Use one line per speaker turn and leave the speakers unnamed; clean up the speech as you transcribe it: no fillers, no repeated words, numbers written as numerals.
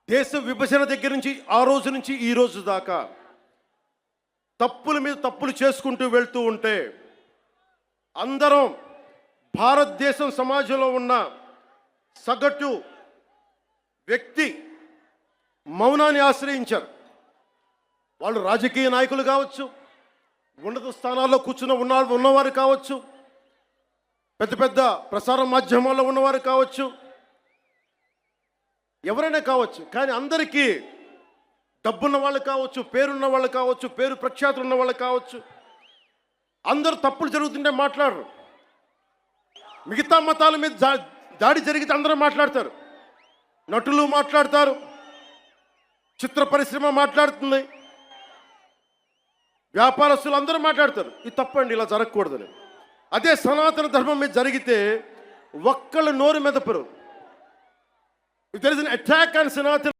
దేశ విభజన దగ్గర నుంచి ఆ రోజు నుంచి ఈ రోజు దాకా తప్పుల మీద తప్పులు చేసుకుంటూ వెళ్తూ ఉంటే అందరం భారతదేశం సమాజంలో ఉన్న సగటు వ్యక్తి మౌనాన్ని ఆశ్రయించారు. వాళ్ళు రాజకీయ నాయకులు కావచ్చు, ఉన్నత స్థానాల్లో ఉన్నవారు కావచ్చు, పెద్ద పెద్ద ప్రసార మాధ్యమాల్లో ఉన్నవారు కావచ్చు, ఎవరైనా కావచ్చు. కానీ అందరికీ డబ్బున్న వాళ్ళు కావచ్చు, పేరున్న వాళ్ళు కావచ్చు, పేరు ప్రఖ్యాతులు ఉన్న వాళ్ళు కావచ్చు, అందరూ తప్పులు జరుగుతుంటే మాట్లాడరు. మిగతా మతాల మీద దాడి జరిగితే అందరూ మాట్లాడతారు. నటులు మాట్లాడతారు, చిత్ర పరిశ్రమ మాట్లాడుతుంది, వ్యాపారస్తులు అందరూ మాట్లాడతారు. ఇది తప్పండి, ఇలా జరగకూడదని. అదే సనాతన ధర్మం మీద జరిగితే ఒక్కళ్ళు నోరు మెదపరు. If there is an attack on Sanatana